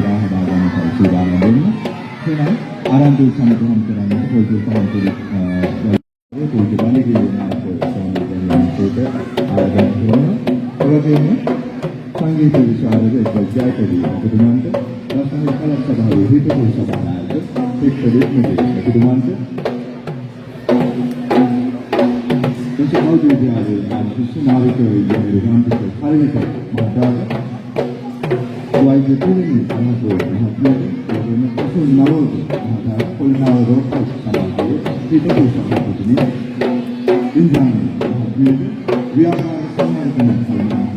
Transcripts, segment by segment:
වේලා හදා ගන්න සූදානම් වෙන්න. එහෙනම් ආරම්භ සම්පූර්ණ කරන්න පොදු සම්පූර්ණ පොදු බණිගේ නායක සමිතියට ආරම්භ කරනවා. ඔයගෙම සංගීත විශාරද ජයකදී ඔබතුමන්ට රසායන කලා සභාවේ හිටපු සභානායක එක්කෙනෙක් නෙවෙයි ඔබතුමන්ට විද්‍යාලයේ විශ්වනායක විද්‍යාලයේ පරිණත මහතාව වෛද්‍ය තුලින් අනුකූල මහත්මිය වෙන පසු නවෝද මහතා කොල්නාව රෝග සමාජයේ හිටපු සභාපතිනි ඉන්ද්‍රාණි මහත්මිය ව්‍යාපාර සම්මානකම කරනවා.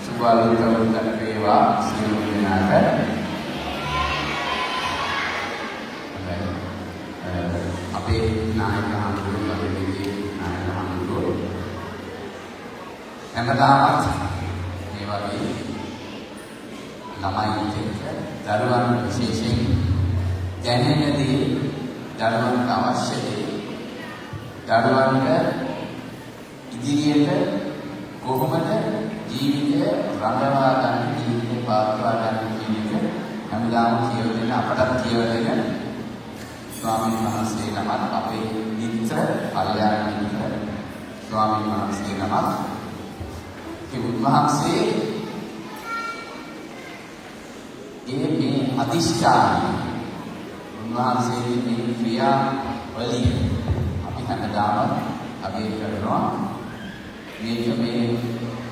සුබාලුතවුන්ට වේවා සියලු දෙනාට. අපේ නායක හඳුන්වන දෙවියන් නායක හඳුන්වන හැමදාමත් මේ වගේ ළමයි එක්ක දරුවන් විශේෂයෙන් දැනෙනදී දරුවන්ට අවශ්‍ය දේ දරුවන්ට ඉදිරියට කොහොමද ජීවිතය රඳවා ගන්න ජීවිතේ පාත්වා ගන්න කියන එක හැමදාම කියවගෙන අපට කියවගෙන ස්වාමීන් වහන්සේ නමක් අපේ මිත්‍ර කල්යාණ මිත්‍ර ස්වාමීන් වහන්සේ නමක් ඒ උන්වහන්සේ මේ අදිෂ්ඨානය උන්වහන්සේගේ මේ ක්‍රියාවලිය අපි හැමදාම අගය කරනවා. මේක මේ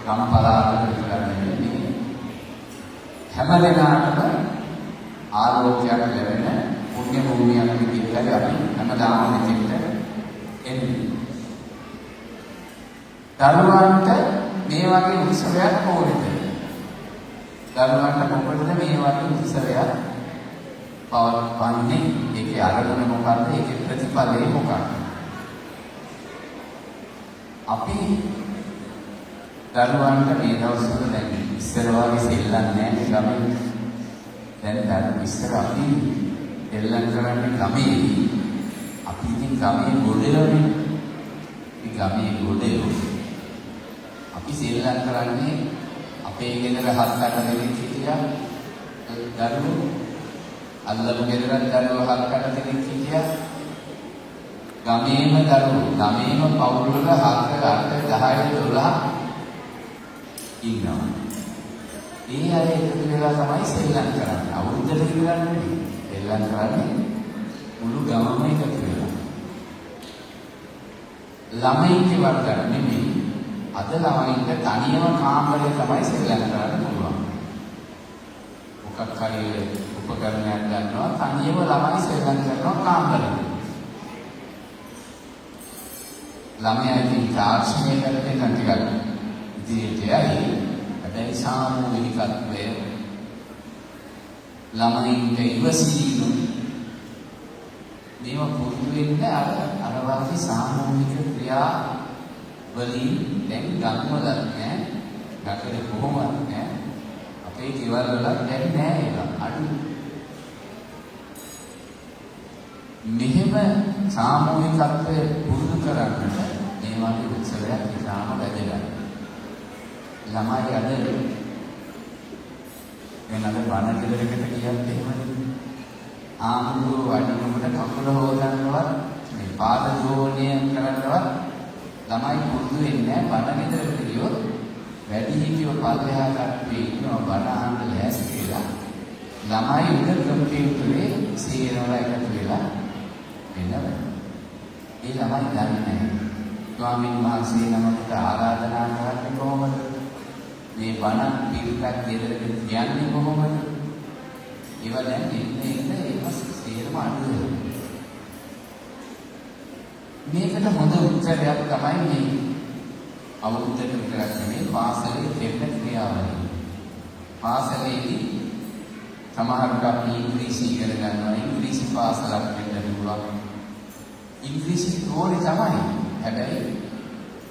ගම්පලාකට කරන්නේ මේ හැම දෙනාටම ආලෝකයක් ලැබෙන පුණ්‍ය භූමියක් විදිහට අපි හැමදාම මෙතෙන්ට එන්නේ. දරුවන්ට මේ වගේ උත්සවයක් ඕනෙද? දරුවන්ට මොකටද මේ වගේ උත්සවයක් පවත්වන්නේ? ඒකේ අරමුණ මොකක්ද? ඒකේ ප්‍රතිඵලය මොකක්ද? අපි දරුවන්ට මේ දවස්වල දැන් ඉස්සර වගේ සෙල්ලම් නැහැ ගමේ. දැන් ඉස්සර අපි සෙල්ලම් කරන්නේ ගමේ. අපි ඉතින් ගමේ ගොඩේලනේ. මේ ගමේ ගොඩේ. අපි සෙල්ලම් කරන්නේ අපේ ගෙදර 7-8 දෙනෙක් හිටියා. දරුවෝ අල්ලපු ගෙදරත් දරුවෝ 7-8 දෙනෙක් හිටියා. ගමේම දරුවෝ ගමේම පවුල් වල 7 8 10 12 ඉන්නවා. ඒ අය එකතු වෙලා තමයි සෙල්ලම් කරන්නේ. අවුරුද්දට විතරක් නෙවෙයි. සෙල්ලම් කරන්නේ මුළු ගමම එකතු වෙලා. ළමයින්ගේ වර්ගන නෙමෙයි. අද ළමයින්ට තනියම කාමරේ තමයි සෙල්ලම් කරන්න පුළුවන්. මොකක් හරි උපකරණයක් ගන්නවා තනියම ළමයි සෙල්ලම් කරනවා කාමරේ. ළමයා ඉතින් තාක්ෂණය කරන්නේ නැතිකල් ඉදිරියට යයි. හැබැයි සාමූහිකත්වය ළමයින්ට ඉවසීම මේව පුරුදු වෙන්න අර වගේ සාමූහික ක්‍රියා වලින් දැන් ගම්වල නැහැ. රටේ කොහොමවත් නැහැ. අපේ ගෙවල් වල දැන් නැහැ ඒක. අඩු මෙහෙම සාමූහිකත්වය පුරුදු කරන්නට මේ වගේ උත්සවයක් ඉතාම වැදගත්. ළමයි අද වෙනද බණ ගෙදරකට ගියත් එහෙමනේ. ආමුරු වඩනකොට කකුල හොදන්නවත් මේ පාද දෝණය කරන්නවත් ළමයි පුරුදු වෙන්නේ නැහැ. බණ ගෙදරකට ගියොත් වැඩි හිටියෝ පල්ලෙහා කට්ටිය ඉන්නවා බණ අහන්න ලෑස්ති වෙලා. ළමයි උඩ කම්පියුටරේ සීරවල එකතු වෙලා එනවා. ඒ ළමයි දන්නේ නැහැ. ස්වාමීන් වහන්සේ නමකට ආරාධනා කරන්නේ කොහොමද? මේ බණ පිළිපැක් ගෙදරට කියන්නේ කොහොමද? ඒවා දැන් එන්නේ ඒක සේරම අඩු වෙනවා. මේකට හොඳ උත්තරයක් තමයි මේ අවුරුද්දට විතරක් නෙමෙයි පාසලේ දෙන්න ක්‍රියාවලිය. පාසලේදී සමහරවිට අපි ඉංග්‍රීසි ඉගෙන ගන්නවා. ඉංග්‍රීසි පාසලක් වෙන්න පුළුවන්. ඉංග්‍රීසි ඕනේ තමයි. හැබැයි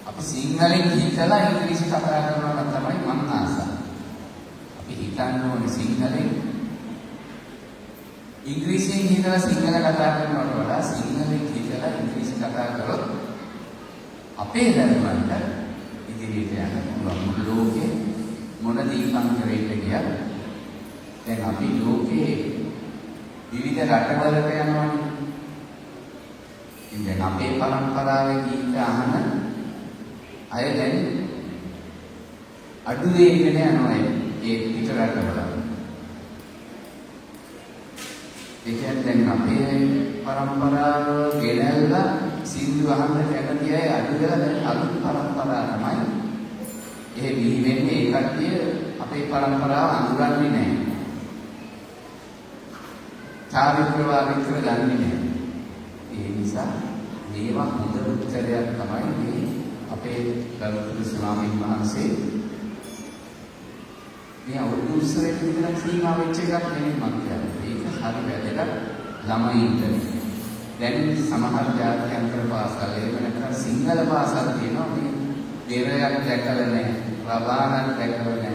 අපි සිංහලෙන් හිතලා ඉංග්‍රීසි කතා කරනවා නම් තමයි මම ආසයි. අපි හිතන්න ඕනේ සිංහලෙන්. ඉංග්‍රීසියෙන් හිතලා සිංහල කතා කරනවට වඩා සිංහලෙන් හිතලා ඉංග්‍රීසි කතා කරොත් අපේ දරුවන්ට ඉදිරියට යන්න පුළුවන්. මුළු ලෝකේ මොන දීපංකරයකට ගියත් දැන් අපි ලෝකේ විවිධ රටවලට යනවානේ. ඉතින් අපේ පරම්පරාවේ ගීත අහන අය දැන් අඩු වේගෙන යනවා ඒ පිට රටවල. ඒ කියන්නේ දැන් අපේ පරම්පරාව ගෙනල්ලා සින්දු අහන්න කැමති අය අඩු වෙලා දැන් අලුත් පරම්පරාව තමයි. ඒ බිහි වෙන්නේ ඒ කට්ටිය අපේ පරම්පරාව අඳුරන්නේ නැහැ. චාරිත්‍ර වාරිත්‍ර දන්නේ නැහැ. ඒ නිසා මේවා හොඳ උත්තරයක් තමයි මේ අපේ ගරුතර ස්වාමීන් වහන්සේ මේ අවුරුදු උත්සවයට විතරක් සීමා වෙච්ච එකක් නෙමෙයි මම කියන්නේ. ඒක හරි වැදගත් ළමයින්ට. දැන් සමහර ජාත්‍යන්තර පාසල් එහෙම නැත්නම් සිංහල පාසල් තියෙනවා මේ දේරයක් දැකලා නැහැ. ප්‍රබානක් දැකලා නැහැ.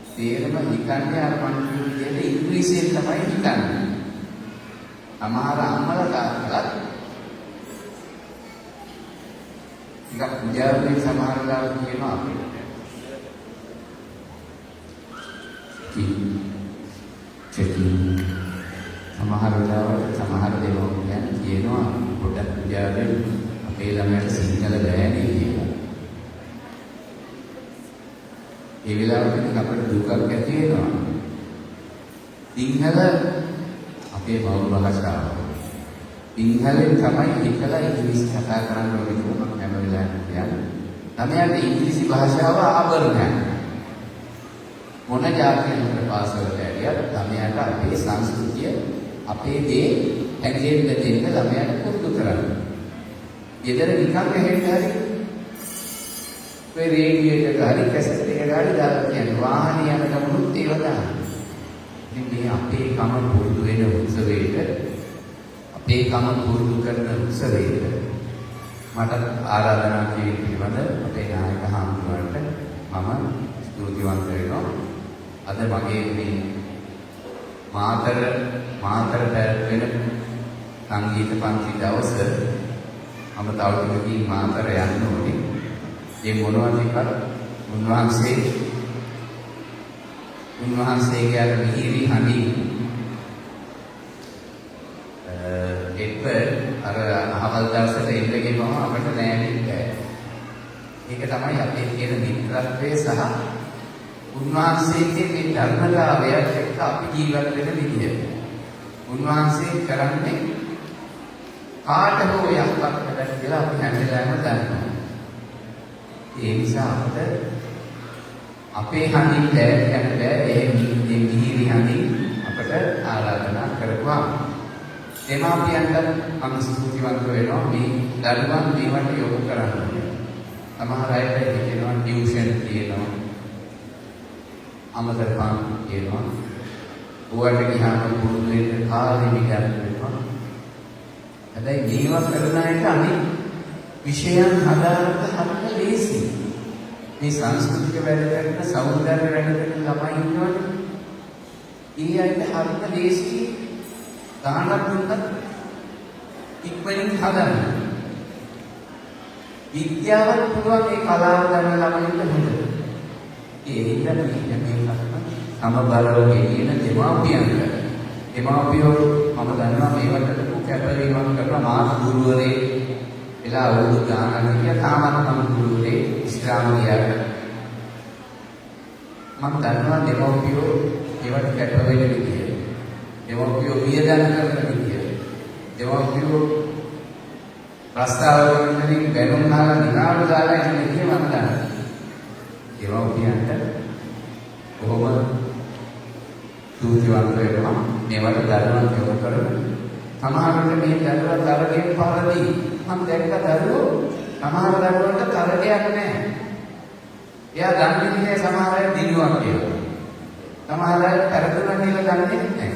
තේරම හිතන්නේ අර පන්ති විදියට ඉංග්‍රීසියෙන් තමයි හිතන්නේ. සමහර අම්මලා තාත්තලා ටිකක් පුජාරුවෙන් සමහර ලාවට කියනවා අපිට. සමහර වෙලාවට සමහර දෙමව්පියන් කියනවා පොඩ්ඩක් පුජාරුවෙන් අපේ ළමයට සිංහල බෑනේ කියලා. ඒ වෙලාවට අපිට දුකක් ඇති වෙනවා. සිංහල අපේ මව් භාෂාව. සිංහලෙන් තමයි හිතලා ඉංග්‍රීසි කතා කරන්න ඕනේ කියලා මම හැම වෙලාවෙම කියන්නේ. ළමයාට ඉංග්‍රීසි භාෂාව ආවරණයක්. මොන ජාතියකට පාසලට ඇරියත් ළමයාට අපේ සංස්කෘතිය අපේ දේ ඇගෙන්න දෙන්න ළමයාට පුරුදු කරන්න. ගෙදර නිකන් ඇහෙන්න හරි ඔය රේඩියෝ එක හරි කැසට් එක හරි දාලා කියන්නේ වාහනේ යන ගමනුත් ඒව දාන්න. ඉතින් මේ අපේ කම පුරුදු වෙන උත්සවයක අපේ කම පුරුදු කරන උත්සවයක මට ආරාධනා කිරීම පිළිබඳ අපේ නායක හාමුදුරුවන්ට මම ස්තුතිවන්ත වෙනවා. අද මගේ මේ මාතර පැවැත්වෙන සංගීත පන්ති දවස මම තව ටිකකින් මාතර යන්න ඕනේ. ඒ මොනවද එකක් උන්වහන්සේගේ අර මිහිරි හඬින් එක්ක අර අහවල් දවසට එල්ලගෙනම අපිට නෑනෙන්න බෑ. ඒක තමයි අපේ තියෙන මිත්‍රත්වය සහ උන්වහන්සේගේ මේ ධර්මතාවයත් එක්ක අපි ජීවත් වෙන විදිය. උන්වහන්සේ කරන්නේ කාට හෝ යහපත් කරන්න කියලා අපි හැම වෙලාවෙම දන්නවා. ඒ නිසා අපිට අපේ හඬින් දැක්කම බෑ ඒ මිහිරි හඬින් අපිට ආරාධනා කරපුවා. දෙමාපියන්ට මම ස්තුතිවන්ත වෙනවා මේ දරුවන් මේවට යොමු කරන්නේ. සමහර අයට කියනවා ටියුෂන් තියෙනවා. අමතරපන් කියනවා. ඔයාලට ගියාම පුරුදු වෙන්න කාලෙ විගන්න වෙනවා. හැබැයි මේවා කරන අයට අනිත් විෂයන් හදාගන්න හරියට ලේසි. මේ සංස්කෘතික වැඩ කරන සෞන්දර්ය වැඩ කරන ළමයි ඉන්නවනේ. ඒ අයට හරියට ලේසි දානක් දුන්නත් ඉක්මනින් හදන්න. විද්‍යාවත් පුළුවන් මේ කලාව ගන්න ළමයින්ට හොඳ. ඒ හින්දා මේ සමබරව ගෙනියන දෙමාපියෝ මම දන්නවා මේවට ලොකු කැපවීමක් කරන මාත් ගුරුවරේ එලා අවුරුදු ගානක් ගියා තාමත් මම ගුරුවරේ ඉස්ලාම ගියා. මම දන්නවා දෙමාපියෝ ඒවට කැප වෙන විදිය. දෙමාපියෝ වියදම් කරන විදිය. දෙමාපියෝ ප්‍රස්තාව වලින් බැලුම් නාලා නිකාරු දාලා ඉන්න විදිය මම දන්නවා. දෙමාපියන්ට කොහොම සූතිවන්ත වෙනවා මේවට දරුවන් යොමු කරන සමහරවිට මේ දරුවා තරගෙන් පාරදී මම දැක්ක දරුවෝ සමහර දරුවන්ට තරගයක් නැහැ. එයා දන්නේ නැහැ සමහර අය දිනුවක් කියලා. සමහර අය පෙරදුනා කියලා දන්නේ නැහැ.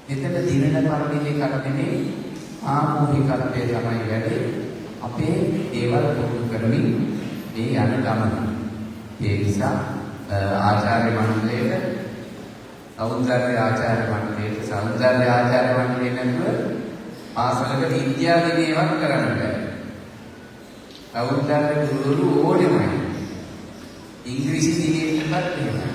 එතන දිනන පරිදි එකක් නෙමෙයි ආමෝහිකත්වය තමයි වැඩි. අපේ දේවල් පුරුදු කරමින් මේ යන ගමන. ඒ නිසා ආචාර්ය මණ්ඩලයේ සෞන්දර්ය ආචාර්ය මණ්ඩලයේ නැතුව පාසලක විද්‍යා දිනේවත් කරන්න බෑ. සෞන්දර්ය ගුරුවරු ඕනෙමයි. ඉංග්‍රීසි දිනේවත් එහෙමයි.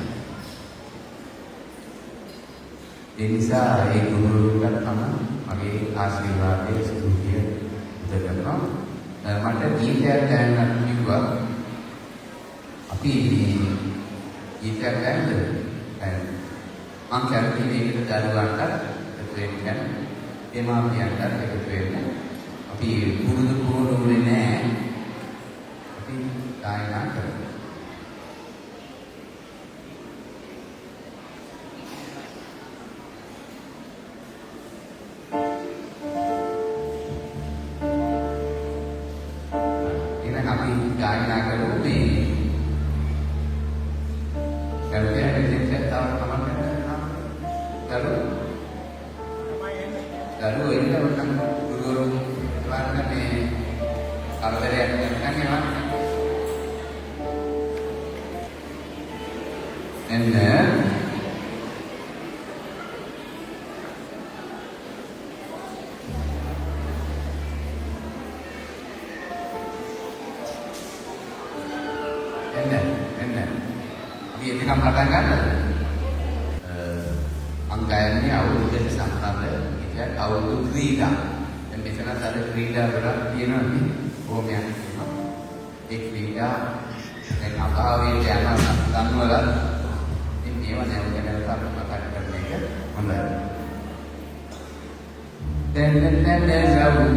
ඒ නිසා ඒ ගුරුවරුන්ට තමයි මගේ ආශිර්වාදයේ ස්තුතිය දෙන්නවා. මට ගීතයක් ගන්නත් කිව්වා. අපි ගීතයක් ගන්නද? මම කැමති මේකට දරුවන්ට එකතු වෙන්න දෙමාපියන්ට එකතු වෙන්න. අපි පුරුදු වෙන්නේ නැහැ. අපි ගායනා කරමු. එහෙනම් අපි ගායනා කරමු මේ Kerja ada tahun kemarin lalu ini kan guru mana nih kalau dari yang kan gimana? Enak. Dia tidak mengatakan anggarannya awal dari sampai kita awal itu krida dan biasanya ada krida berapa dia nanti bomnya krida dan apa yang jangan sampai lah ini mana yang kita dapat makan mereka mana dan jauh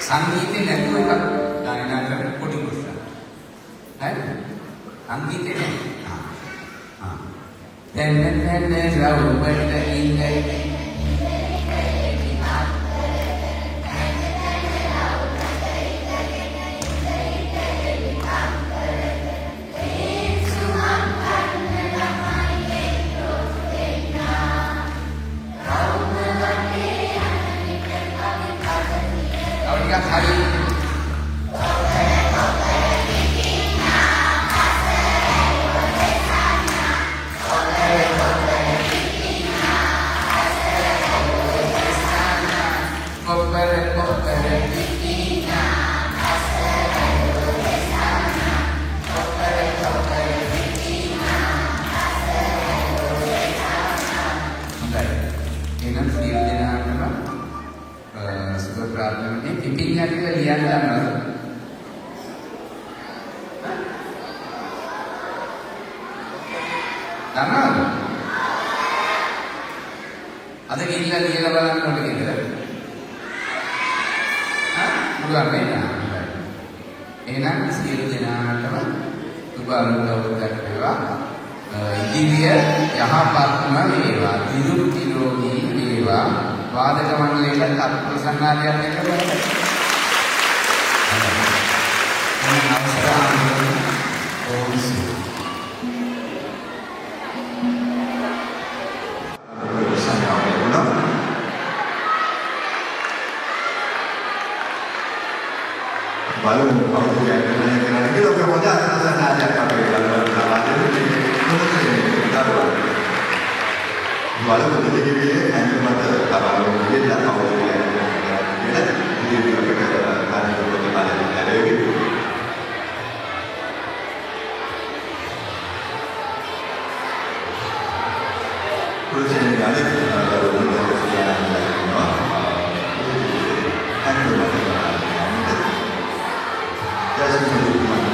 Sanggiti නැතුව එකක් ගායනා කරන පොඩි කුස්සා. හරිද? සංගීතේ නෑ. දැන් රවුමට ඉන්නේ දේවල් කරන්නේ පිපින් හැටියට ලියන්න ගන්නවද? දන්නවද? අද ගිහිල්ලා ලියලා බලන්න ඕනේ කියලා. පුළුවන් නේද? එහෙනම් සියලු දෙනාටම සුබ අනුභවයක් වේවා. ඉදිරිය යහපත්ම වේවා. නිරුක් නිරෝගී වේවා. වාදක මණ්ඩලයට අත්ප්‍රසන්නාදයක් එක කරගන්න. Baru aku yang kena kita bermodal sana aja kami dalam ada ini kita baru betul jadi hanya mata kalau dia dah tahu dia dia berkata ada beberapa ada gitu. Terus ini ada baru betul sejarah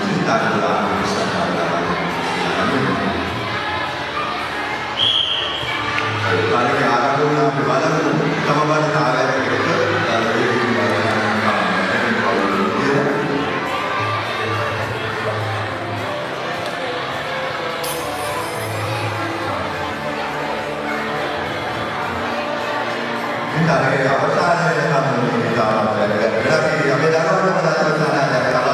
cinta dalam bersama kalau ke arah pun berbalan sama banyak arah kita dari kita dari apa sahaja yang kami kita berarti kami dalam pada sana ada kalau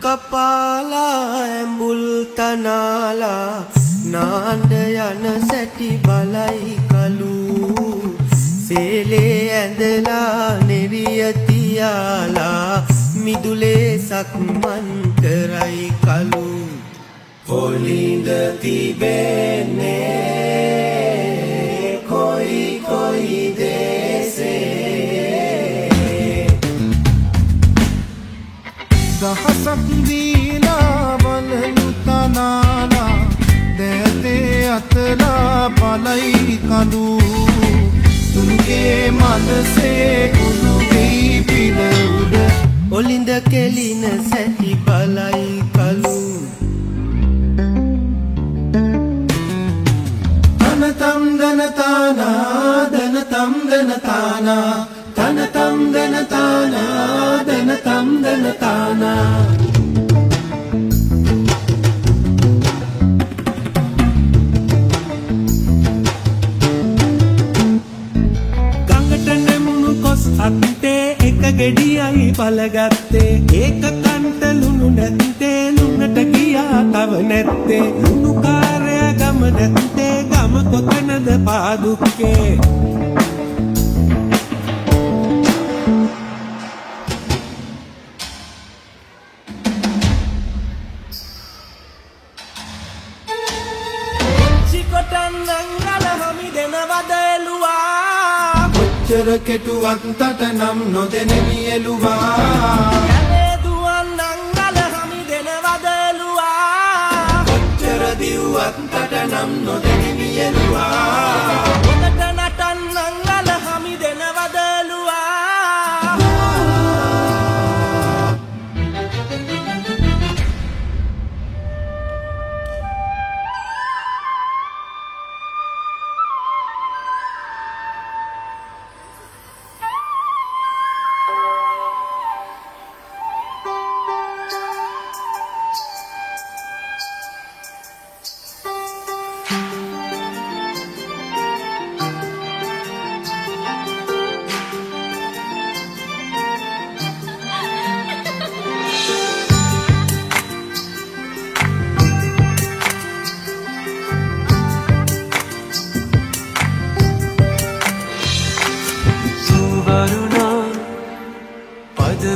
කපාලා ඇඹුල් තනාලා නාන්න යන සැටි බලයි කලු සේලේ ඇඳලා නෙරිය තියාලා මිදුලේ සක්මන් කරයි කලු පොලිඳ තිබෙන්නේ කොයි කොයි දේසේ දහසක් දීලා බලනු තනාලා දැතේ අතලා බලයි කඳු තුන්ගේ මනසේ කුණු වී පිළ උඩ ඔලිඳ කෙලින සැටි බලයි කලු තනතම් දනතානා දනතම් දනතානා තනතම් දනතානා දනතම් දනතානා ගඟට නැමුණු කොස් අත්තේ එක ගෙඩියයි බලගත්තේ ඒක කන්ට ලුණු නැත්තේ ලුණට ගියා තව නැත්තේ ලුණු කාර්ය ගම නැත්තේ ගම කොතනද පාදුක්කේ කොච්චර කෙටුවක් තට නම් නොදෙනෙමි එළුවා කැලේ දුවන් නම් නොදෙනි එළුවා හොඳට නටන්නන් අල හමි දෙනවදලුවා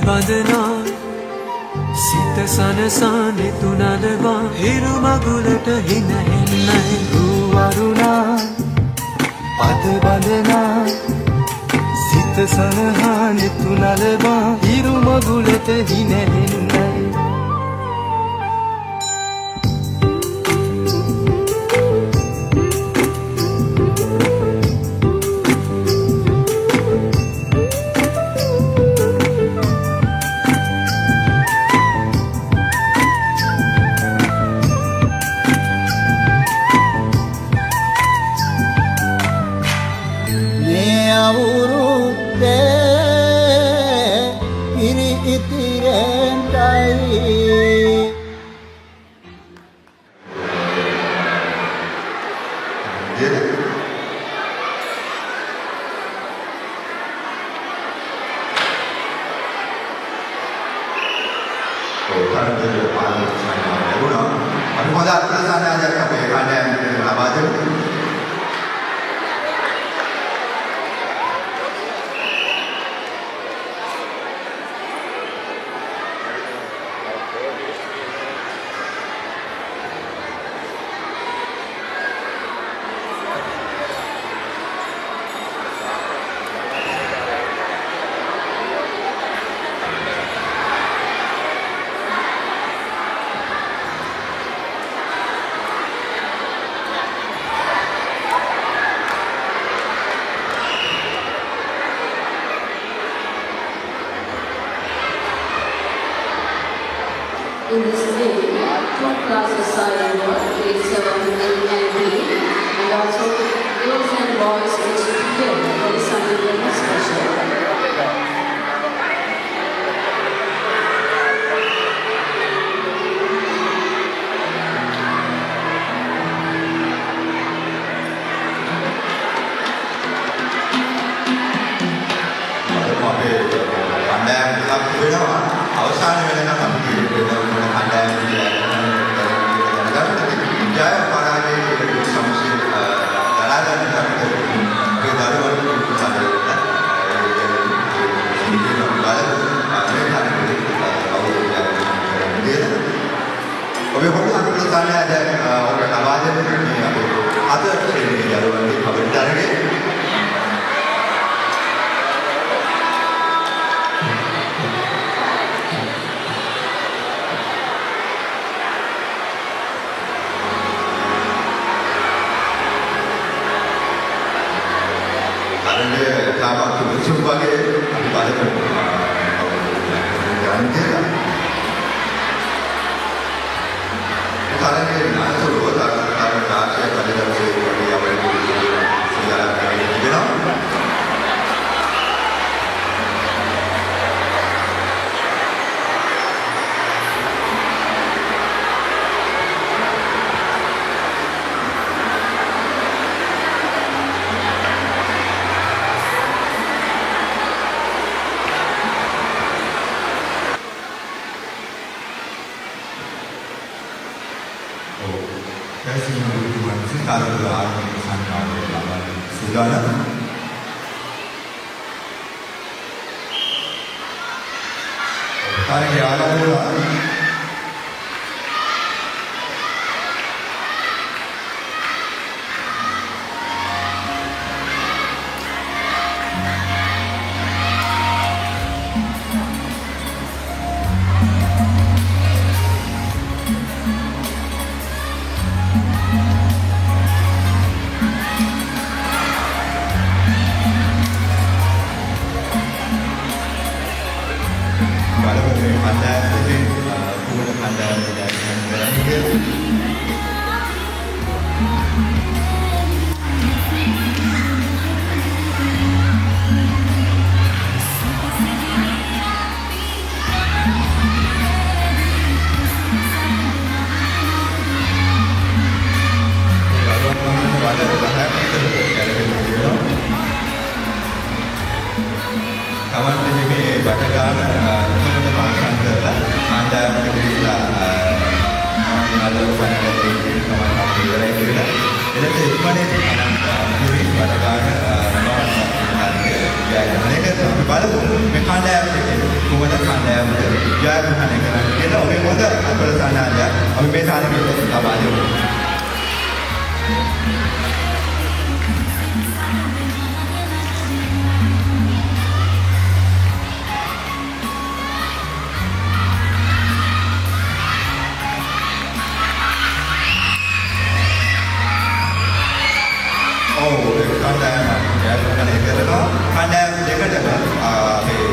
බඳනා සිත සනසා නිතුනලවා හිරු මගුලට හින එන්නයි වරුණා පද බඳනා සිත සනහා නිතුනලවා හිරු මගුලට හින එන්නයි In this day, 2 classes are involved, grade 7, A and B, and also girls and boys which here there is something very special. අවසාන වෙනකම් අපි වෙන කණ්ඩායම් ජය පරාජය සමසේ දරා ගන්න අපිට ඒ දරුවන් ඔබ පොඩි අනුකම්පාවෙන් අද ඔබට ආවාදයෙන් මේ අපේ අද ශ්‍රේණියේ දරුවන්ගේ කවුරුත් අරගෙන Sama tu sebagai pada jalan dia. Kalau ni nak suruh tak saya pada dalam dia boleh sejarah kami juga. Kalau orang sangat sudah ada. Kalau dia ada orang බලමු මේ කණ්ඩායමේ කුමන කණ්ඩායමකටද කරන්නේ කියලා. තමන්ට මේ බටගාන කොහොමද පාසල් කරලා ආණ්ඩායමට ගිහිල්ලා ආලෝක පනරේ තමයි ඉවරයි කියලා. එතකොට ඉක්මනට මේ බටගාන ජයග්‍රහණයකට අපි බලමු මේ කණ්ඩායමට කොහොමද කණ්ඩායමට ජයග්‍රහණය කරන්නේ කියලා. ඔබේ මොකද අපේ සානාලය අපි මේ සානාලයට ලබා දෙමු. කණ්ඩායම දෙකටම අපේ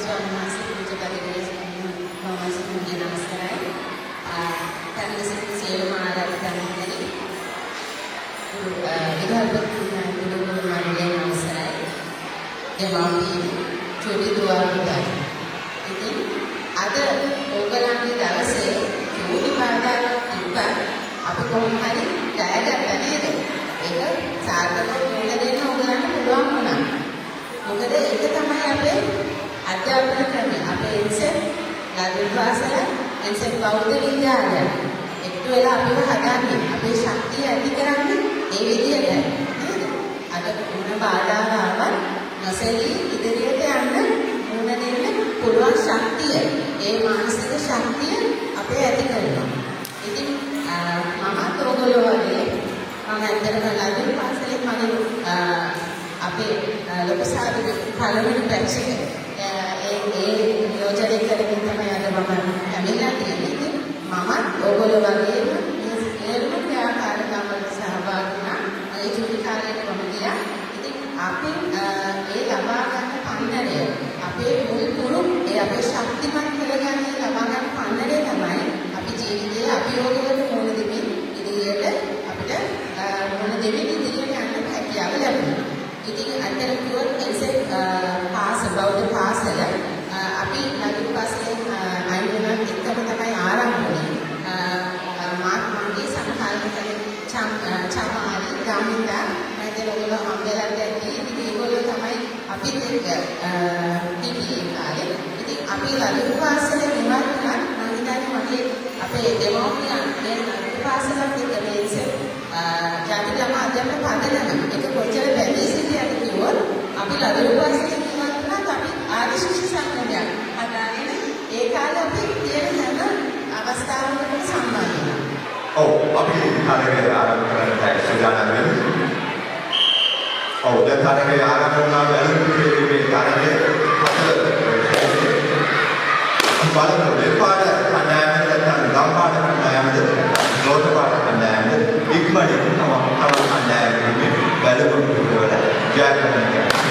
ස්වාමීන් වහන්සේ පූජකගේ සම්මානසික නමස්කාරයි. තනසික සියලුම ආරාධකයන්ගෙන් විධායක මණ්ඩලයේ නමස්කාරයි. දෙමාපිය චෝටි දුවාරුදා. ඉතින් අද ඕගලන්ගේ දවසේ චෝටි පාඩාවක් තිබ්බා. අපි කොහොම හරි ජයගත්තා නේද? ඒක සාර්ථකව මුල දෙන්න ඕගලන්ට පුළුවන් වුණා. මොකද ඒක තමයි අපේ අධ්‍යාපන ක්‍රමය. අපේ එන්සෙට් ලදු පාසල එන්සෙට් බෞද්ධ විද්‍යාලය. ඒකට වෙලා අපිව හදාන්නේ අපේ ශක්තිය ඇති කරන්නේ ඒ විදිහට නේද? අද මොන බාධාවක් නැසෙලි ඉදිරියට යන්න මුණ දෙන්න පුළුවන් ශක්තිය, ඒ මානසික ශක්තිය අපේ ඇති කරනවා. ඉතින් මම ඔයගොල්ලෝ වගේ මම ඇත්තටම ලදු පාසලේ මගේ අපේ ලොකු සාධක පළවෙනි බැච් එක ඒ යෝජනය කරගෙන තමයි අද මම ඇවිල්ලා තියෙන්නේ. ඉතින් මම ඔයගොල්ලෝ වගේම මේ සියලුම ක්‍රියාකාරකම් වලට සහභාගී වුණා. ඒ චුටි කාලේට මම ගියා. ඉතින් අපි ඒ ලබා ගන්න පන්නරය අපේ මුල් පුරු ඒ අපේ ශක්තිමත් කරගන්න ලබා ගන්න පන්නරය තමයි අපි ජීවිතයේ අභියෝගවලට මුහුණ දෙමින් ඉදිරියට අපිට මුහුණ දෙමින් ඉදිරියට යන්න හැකියාව ලැබෙනවා. ඉතින් අතර කිව්වොත් එන්සෙට් පාසල බෞද්ධ පාසල අපි ලදු පාසලේ අයිනවත් එක්කම තමයි ආරම්භ වුණේ. මාත්මගේ සමහරවිට චමාරි ගාමිණා මැදලවල හම්බෙලා දැක්කේ. ඉතින් ඒගොල්ලෝ තමයි අපිත් එක්ක හිටියේ කාලේ. ඉතින් අපි ලදු පාසලේ ඉවත් වුණා. මම හිතන්නේ මගේ අපේ දෙමෝපියන් මේ ලදු පාසලත් එක්ක මේසෙ ජාතික ළමා අධ්‍යාපන පදනම එක කොච්චර බැඳී සිටියද කිව්වොත් අපි ලදු පාසලේ ඉවත් වුණාත් අපි ආදි ශිෂ්‍ය සංගමයක් හදාගෙන ඒ කාලේ අපි තියෙන හැම අවස්ථාවකම සම්බන්ධ වෙනවා. ඔව් අපි කාර්යය ආරම්භ කරන්න සූදානම් වෙන්නේ. ඔව් දැන් කාර්යය ආරම්භ වුණා බැලුවේ මේ කාර්යය බලමු දෙපාඩ කණ්ඩායමද නැත්නම් ගම්පාඩ කණ්ඩායමද ලෝක පාඩ කණ්ඩායමද ඉක්මනින් තම කණ්ඩායමකින් බැලුම් වල ජයග්‍රහණය කරනවා.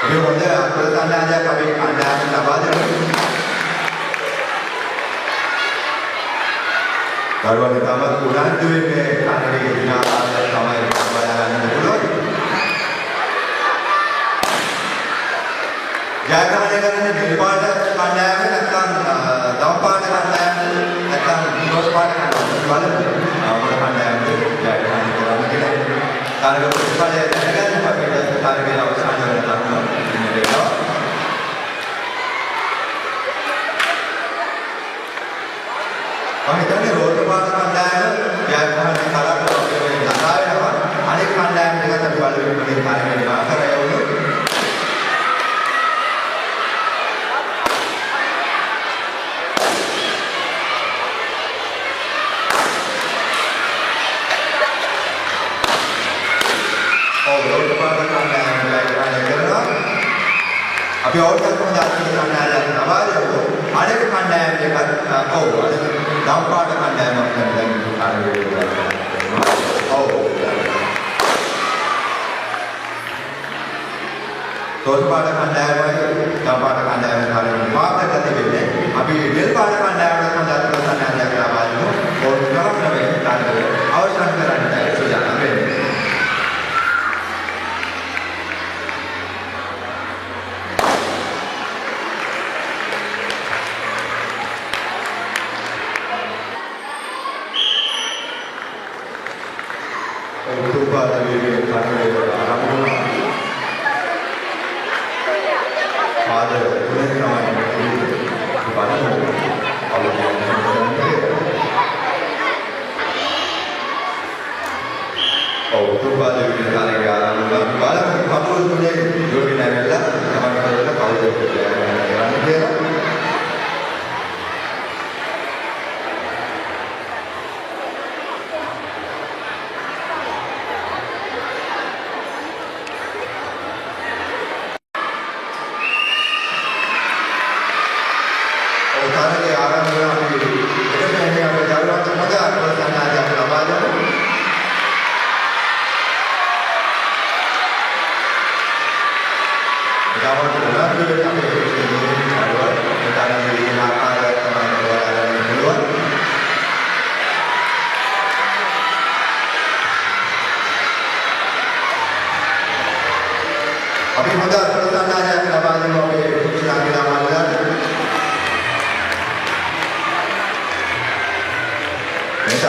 මේ හොඳ ප්‍රසන්නතාවයක් අපි කණ්ඩායමට ලබා දෙනවා. දරුවන්ට තම උනන්දු වෙන්නේ කාර්යයේ විනාශය තමයි බලන්න පුළුවන්. ජයග්‍රහණය කරන්නේ නිර්පාට කණ්ඩායම නැත්නම් දවපාට කණ්ඩායම නැත්නම් නිරෝධපාට කණ්ඩායම බලන්න අපේ කණ්ඩායමට ජයග්‍රහණය කරන්න කියලා. කාර්ය ප්‍රතිඵලය දැනගන්න අපිට කාර්යයේ අවසාන වෙනකම් ඉන්න වෙනවා. හිතන්නේ රෝඩ් පාස් කණ්ඩායම ජයග්‍රහණය කලාපවල ළඟා වෙනවා. අනෙක් කණ්ඩායම් ටිකත් අපි බලමු මේ කාර්යය නාකරය වුණොත්. රෝඩ් පාස් කණ්ඩායම ජයග්‍රහණය කරනවා. අපි ඕටක් හොඳට කණ්ඩායම් ලබා දෙමු. අනෙක් කණ්ඩායම් ටිකත් ඔව් දම්පාට කණ්ඩායමක් කරන කාර්යය කරනවා. ඔව්. තෝරපාට කණ්ඩායමයි දම්පාට කණ්ඩායමයි කාර්යය මාර්ග ගත වෙන්නේ. අපි දෙල්පාට කණ්ඩායමට හොඳට ප්‍රසන්නයක් ලබා දෙමු. ඕන කරන්නේ කාර්යය අවසන් කරන්න සූදානම් වෙන්නේ.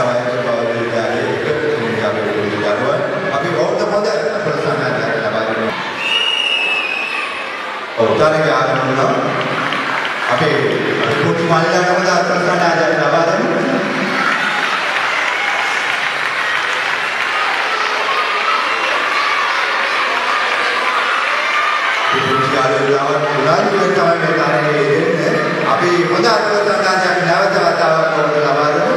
වයස පවතින විද්‍යාලයේ තුන්වෙනි අපේ විද්‍යාලවල අපි බෞද්ධ පොත ප්‍රසන්නයක් ලබා දෙනවා. උදාහරණයක් ආරම්භ අපේ කුටි මල්ලාගම ප්‍රසන්නයක් ලබා දෙනවා. විද්‍යාලවල උදාහරණයක් තමයි මේ කාරණේ දෙන්නේ. අපි හොඳ අර්ථකථනයක් නැවත වතාවක් ඔබට ලබා දෙමු.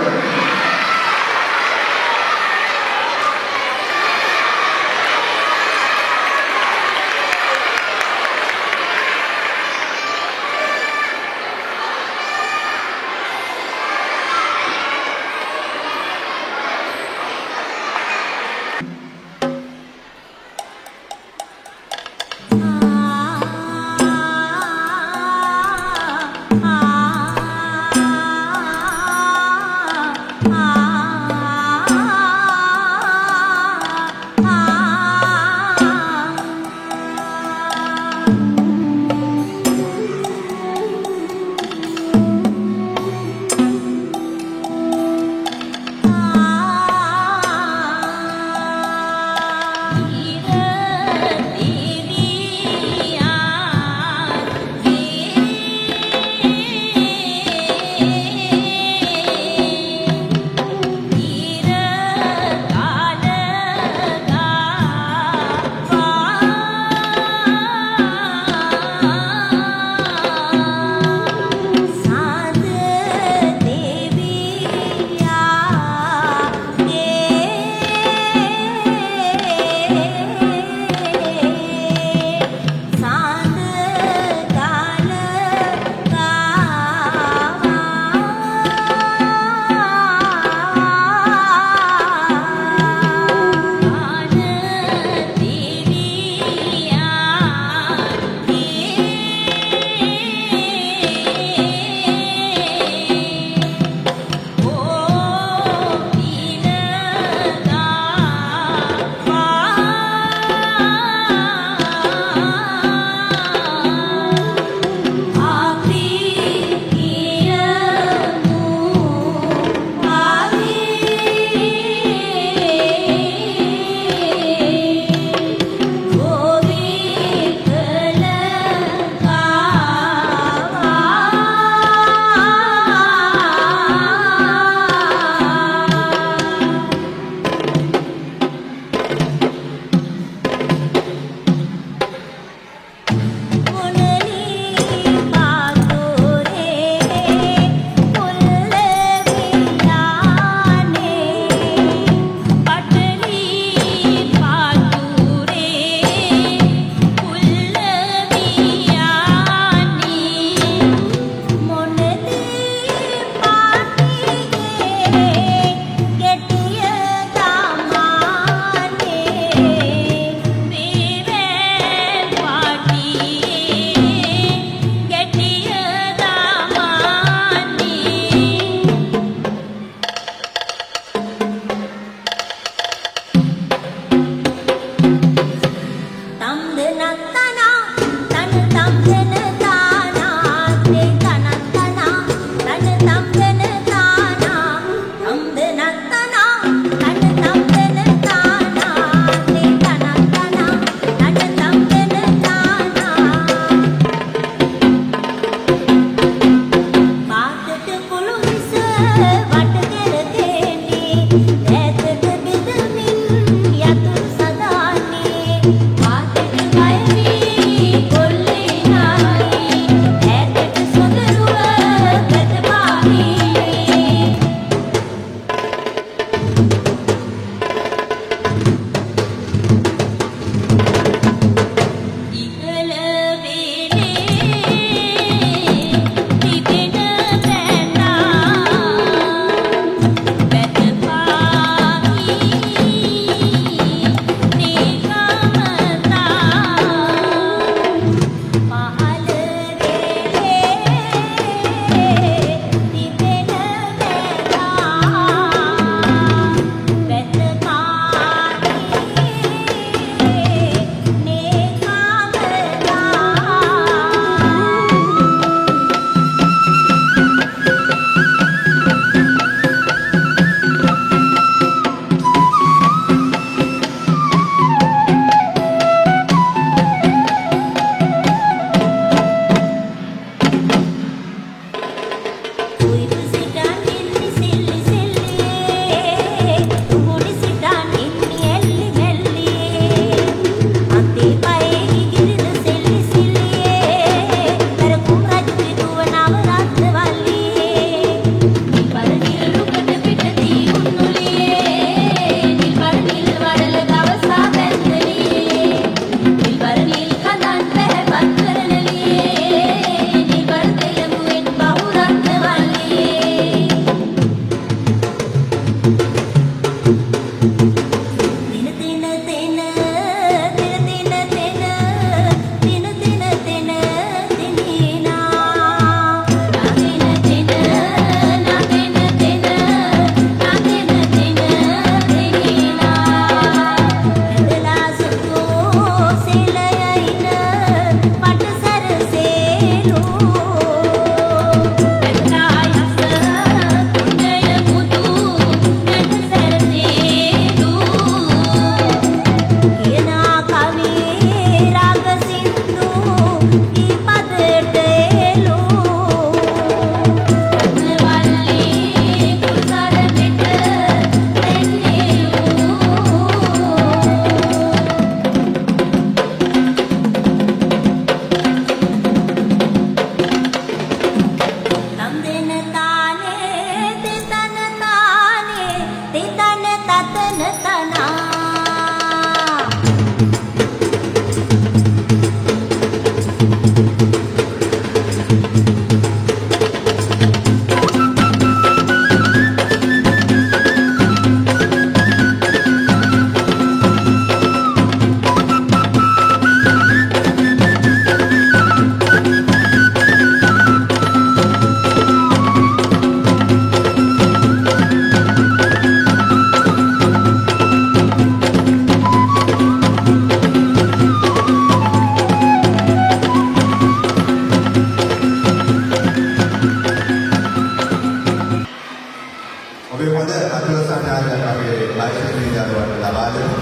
ඔබේ හොඳ අතුල සංඥාවක් අපේ ආයතනයේ දරුවන්ට ලබා දෙමු.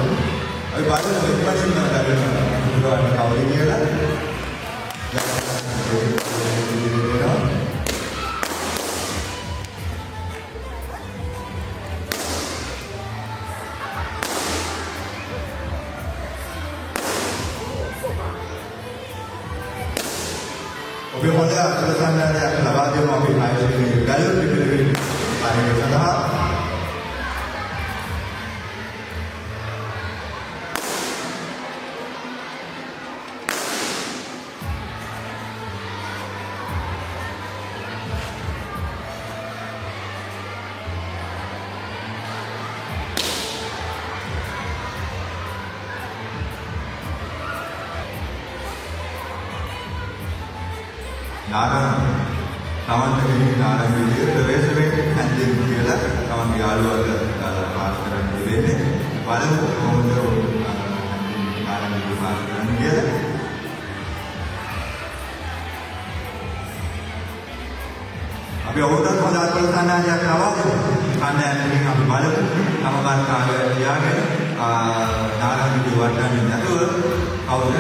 අපි බලමු මෙතනින් දරුවන්ට කවුරු කියලා. ඔබේ හොඳ අතුල සංඥාවක් ලබා දෙමු අපේ ආයතනයේ ගලු පිළිවෙල ආරම්භ සඳහා. නාරංග විදියට ප්‍රවේශ වෙන්නේ නැන්දින් කියලා තමන් යාළුවන්ට පාස් කරන්න දෙන්නේ. බලමු කොහොමද නාරංග පාස් කරන්න කියලා. අපි අවුරුද්දක් හොඳ අත්වල සන්නාදයක් ලබා දෙමු. කණ්ඩායමකින් අපි බලමු තම ගන්න කාලය තියාගෙන නාරංග වඩන්නේ නැතුව කවුද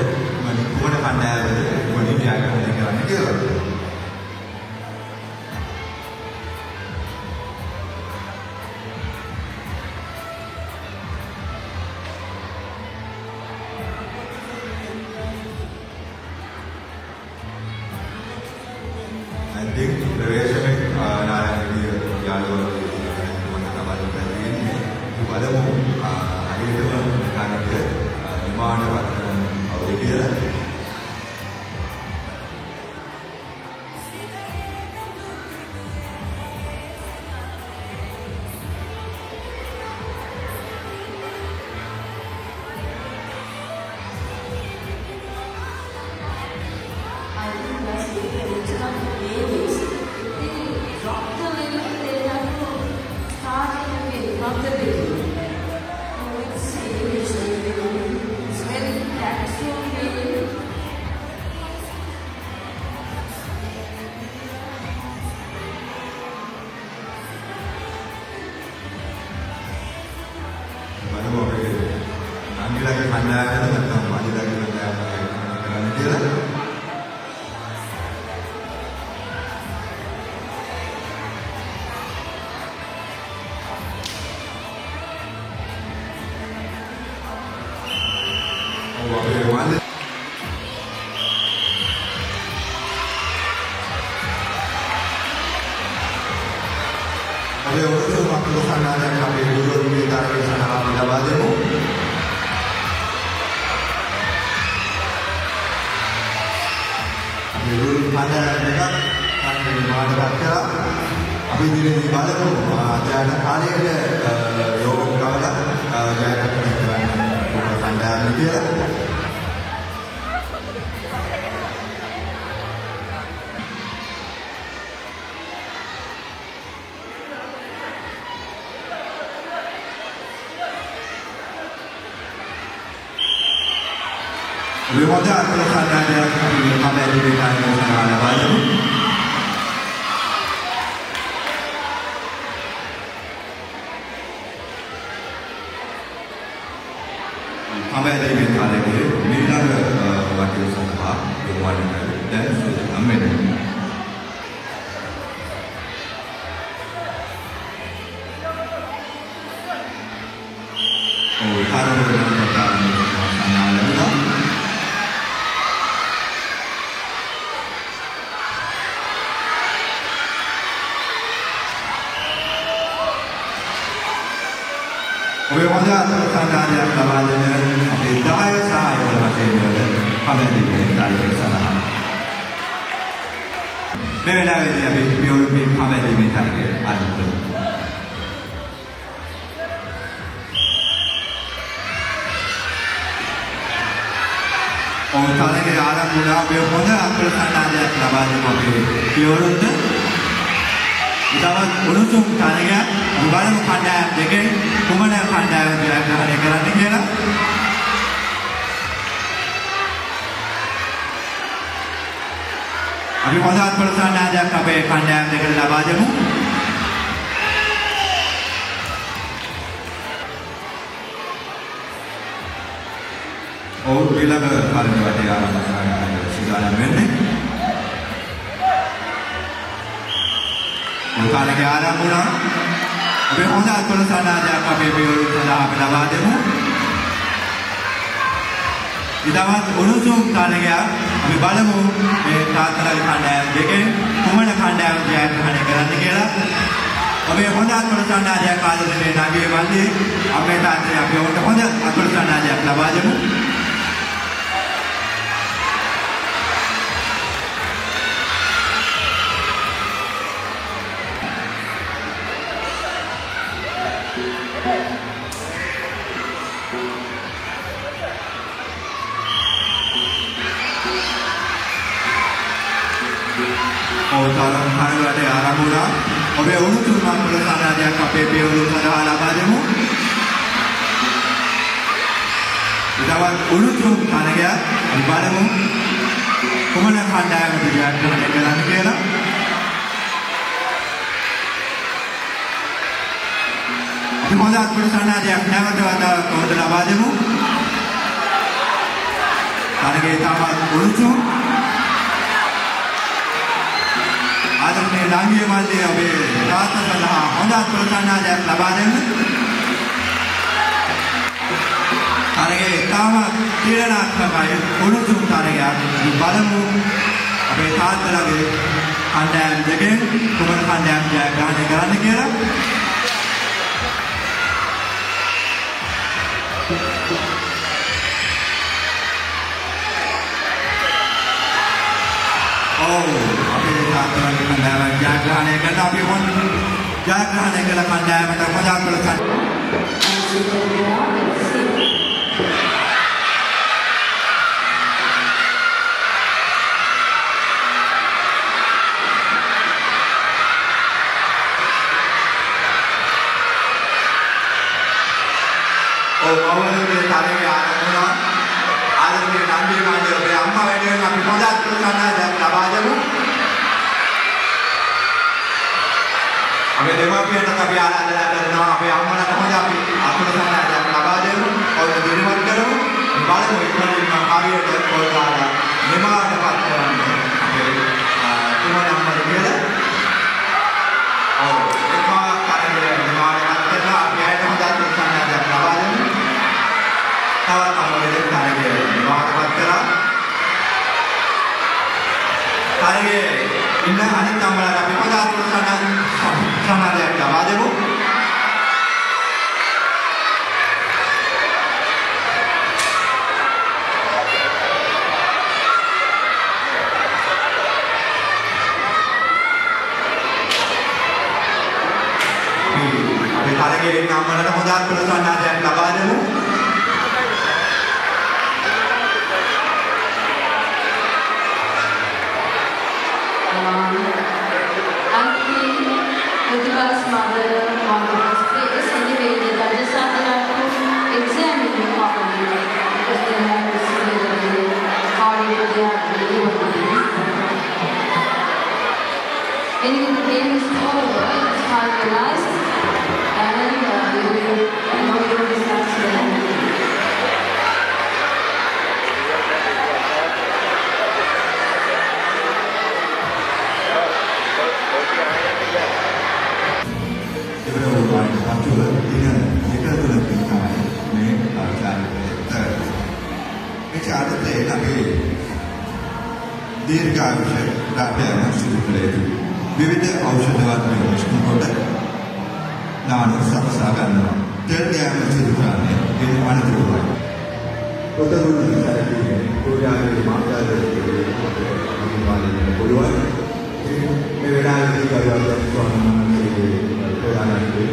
මොන කණ්ඩායමද මොන න්‍යායකමද කරන්නේ කියලා. nanti ප්‍රවේශමේ නාරංගිය යාළුවෝ මම තමයි කියන්නේ බලමු හරියටම කාණ්ඩය නිමාන වර්තන අවුරුද්දේ lagi pandangan tentang maju lagi pandangan dia lah. Oh, bagaimana? Ada orang waktu sana dan kami dulu kita di sana kita baca. Dulu pada mereka kan mana baca, tapi di balik tu ada kali ada yoga kawan, ada kegiatan pandang dia. Bermula terasa ada kami diberikan dengan baru. Kami diberikan lagi miliar wakil sahaja berwarna dan sudah amin. Oh, hari ini kita sana lagi. ඔබේ හොඳ සංගායනයක් ලබා දෙන අපේ 10 සහායක වශයෙන් comment එකේ සඳහන්. මේ වෙලාවේදී අපි පියෝරේ කමෙන්ට් එකේ තරගය ආරම්භ කරමු. තරගය ආරම්භ වුණා. අපේ හොඳ අකුල සංගායනයක් ලබා දෙන අපේ පියෝරට ඉතාමත් උණුසුම් තරගයක් බලමු කණ්ඩායම් දෙකේ කුමන කණ්ඩායම ජයග්‍රහණය කරන්නේ කියලා. අපි හොඳ අත්පොළ සංඥාවක් අපේ කණ්ඩායම් දෙකට ලබා දෙමු. ඔව් ඊළඟ කාලේ වටේ ආරම්භ කරන්න සූදානම් වෙන්නේ. කාලේ ආරම්භ වුණා. අපි හොඳ අත්වල සනාදයක් අපේ පියවරු සඳහා අපි ලබා දෙමු. ඊටවත් උණුසුම් කාලයක් අපි බලමු මේ තාත්තලාගේ කණ්ඩායම් දෙකෙන් කුමන කණ්ඩායම ජයග්‍රහණය කරන්න කියලා. අපි හොඳ අත්වල සනාදයක් ආදරණීය නගී වන්දි අපේ තාත්තේ අපි හොඳ අත්වල සනාදයක් ලබා දෙමු. අවතාරම් කණවලට ආරම්භ වුණා. ඔබේ උණුසුම් අත්වල සනාදයක් අපේ පියවරු සඳහා ලබා දෙමු. ඊටවත් උණුසුම් කණගය අපි බලමු කුමන කණ්ඩායමද ජයග්‍රහණය කරන්න කියලා. අපි හොඳ අත්වල සනාදයක් නැවත වතාවක් ලබා දෙමු. කණගේ තාමත් උණුසුම් ආදරණීය ලාංගිය මල්ලේ ඔබේ තාත්තා සඳහා හොඳ ප්‍රසන්නතාවයක් ලබා දෙන්න. තරගේ තාම තීරණාත්මකයි උණුසුම් තරගයක් බලමු අපේ තාත්තලාගේ කණ්ඩායම් දෙකෙන් කුමන කණ්ඩායම් ජයග්‍රහණය කරන්න කියලා. අපේ තාත්තලාගේ කණ්ඩායම ජයග්‍රහණය කරන අපි ජයග්‍රහණය කළ කණ්ඩායමට මජා කරලා අවුරුද්දේ තරගේ ආරම්භුණා. ආදරණීය නන්දිය මහත්මිය ඔබේ අම්මා වෙනුවෙන් අපි පොඩක් ප්‍රසන්නතාවයක් ලබා දෙමු. අපේ දෙමාපියන්ට අපි ආරාධනා කරනවා අපේ අම්මලාට හොඳ අපි ප්‍රසන්නතාවයක් ලබා දෙමු. ඔය දිනවත් කරමු. බලමු ඉක්මනින්ම හරියට පොල්කාලා නිමාවටපත් කරන්න අපේ තුමන අම්මද කියලා. ඔව් එපා කරන්නේ නිමාවටපත් කරලා අපි ඇයට හොඳ ප්‍රසන්නතාවයක් ලබා දෙමු. තවත් අම්මලෙක් තරගේ නිමාවටපත් කරලා තරගේ ඉන්න අනිත් අම්මලාට අපි හොඳ ප්‍රසන්නතාවයක් ලබා දෙමු. අපි තරගේ ඉන්න අම්මලාට හොඳ ප්‍රසන්නතාවයක් ලබා දෙමු. Pratibha's mother wanted his face anyway. The judges had to examine him properly because they had to see whether how they had really what it is. Anyway, the game is over. It's finalized, and we will discuss then. දීර්ඝායුෂ දාපෑම සිදු කළ යුතුයි. විවිධ ඖෂධවත් ප්‍රයෝජන කොට නාන සකසා ගන්නවා. තෙල් ගෑම සිදු කරන්නේ ඒ අනතුරුයි. කොතනද සැලකීමේ කොරියාවේ මාර්ගාලයේ අනිවාර්යයෙන්ම පුළුවන්. මේ වෙලාවේදී කවදාවත් ස්වාමීන්ගේ ප්‍රධානමන්ත්‍රී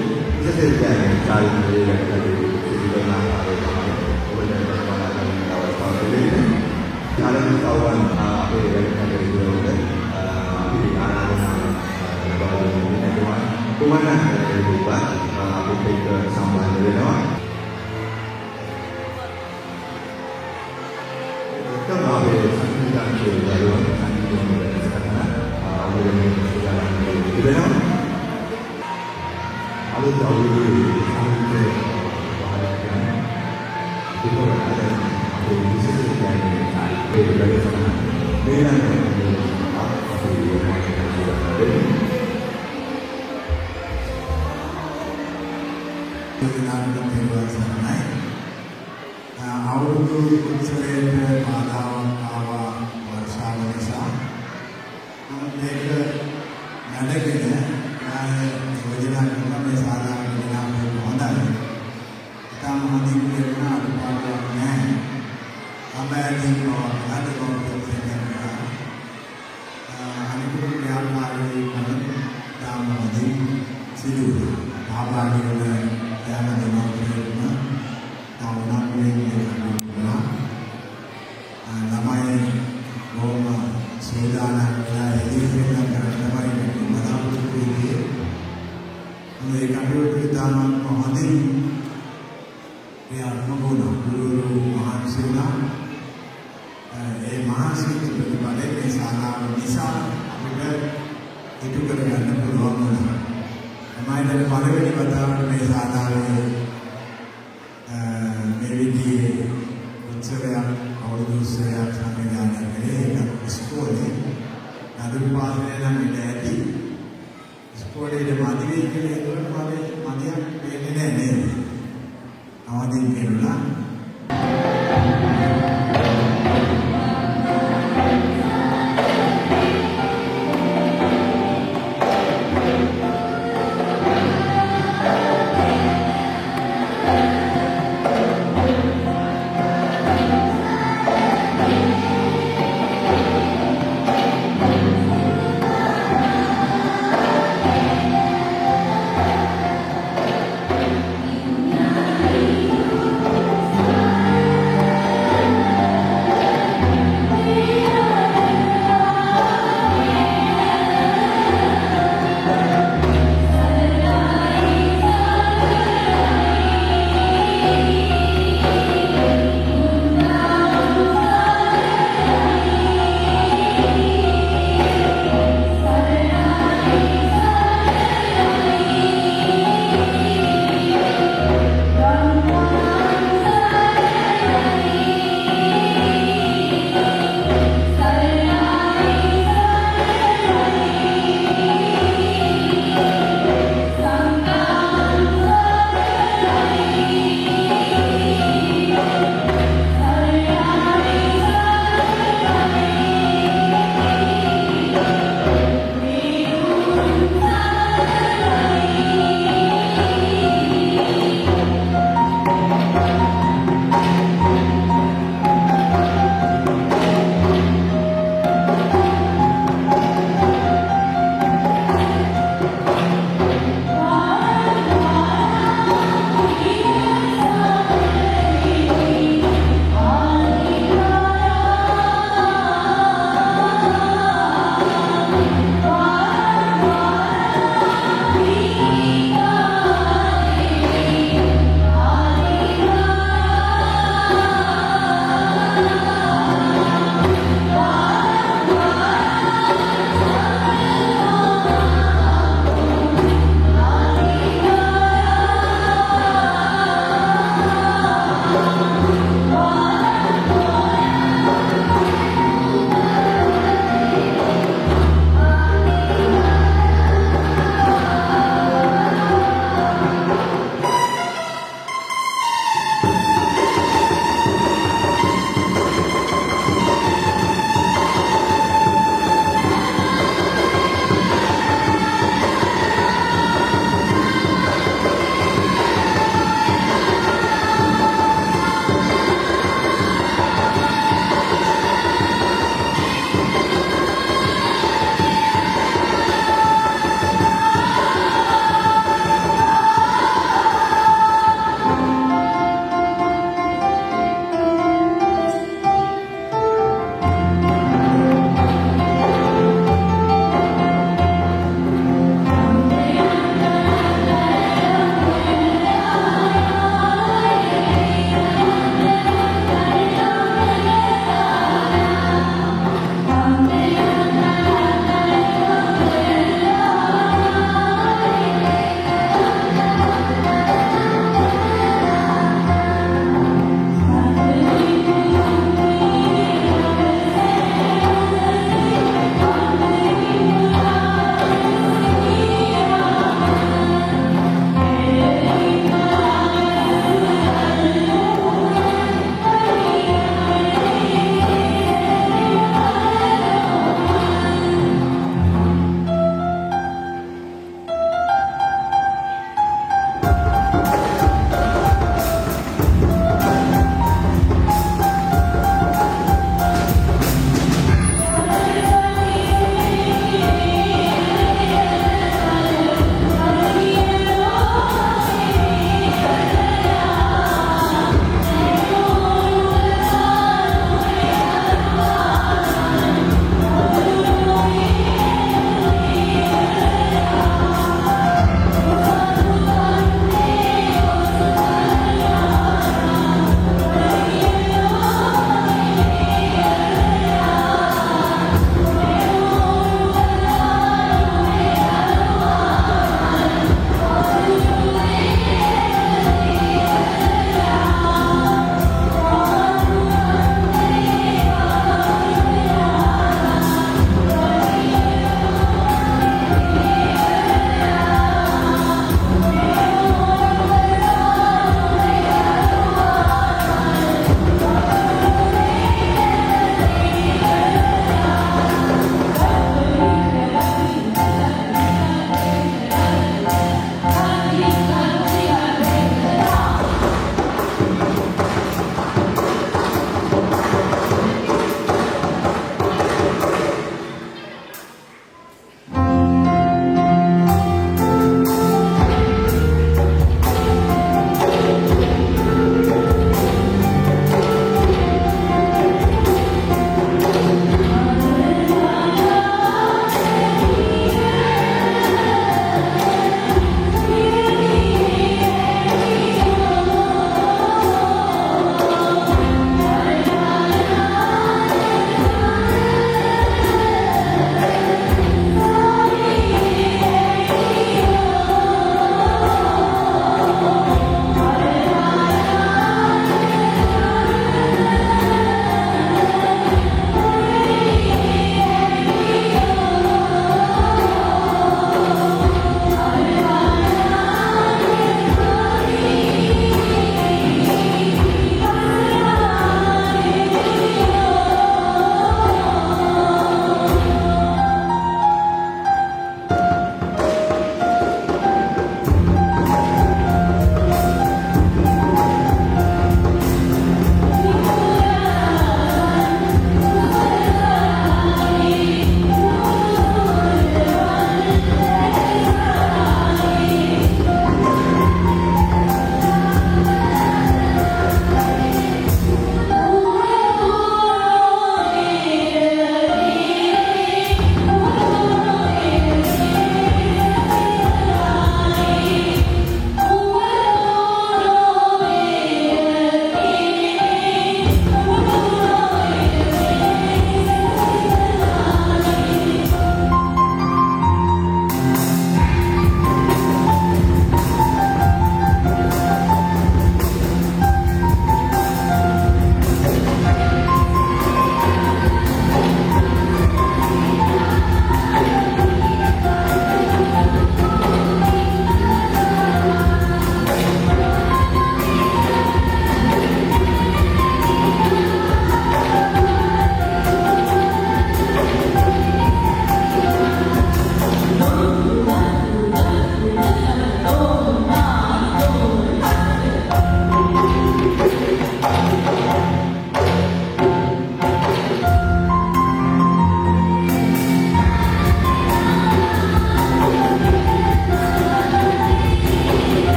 ඉතින් දැන් කාලේ යටතේ සිදු කරන ආකාරය තමයි ඔබට බලන්න අවස්ථාව ලැබෙන්නේ. Alam kawan apa yang ada di dalam di anak-anak bawah kumana dari buat apa kita sama dari lawan. Kalau apa kita cuba lawan kita mula sekarang apa yang kita lakukan di dalam ada tahu sampai bahagian itu ada ඒ විශේෂ කියන්නේ ඒ වැඩසටහන මේ නම් අපි අවුරුදු උත්සවයට බාධාවක් ආවා වර්ෂාව නිසා. මේක නැඩගෙන යෝජනා කරන මේ සාධාරණ විනාමය හොඳයි. තාම හදින් වෙන අඩුපාඩුවක් නැහැ. අමෑදී මොකක්ද කරනවා අනිකුත් ව්‍යාපාරයේ කරන තාම හදින් සිදුවන ආපාරයේ යන දෙනවා ළමයි බොහොම සූදානම් වෙලා ඉදිරියට කරන්න බලාපොරොත්තු වෙන්නේ. මේ කටයුතු දානම හොඳින් ක්‍රියාත්මක වුණා. ගුරු මහන්සියලා ඒ මහන්සිය ප්‍රතිපලයේ මේ ශාලාව නිසා අපිට ඉටු කරගන්න පුළුවන් වුණා. ළමයින්ට පළවෙනි වතාවට මේ ශාලාවේ මේ විදිහේ උත්සවයක් අවුරුදු උත්සවයක් සංවිධානය කළේ ඉස්කෝලේ නඩුපාලනය නම් ඉඳ ඇති ඉස්කෝලේ මදිවේ කියලා ඒකට මදියක් වෙන්නේ නැහැ නේද? අවදින් කියන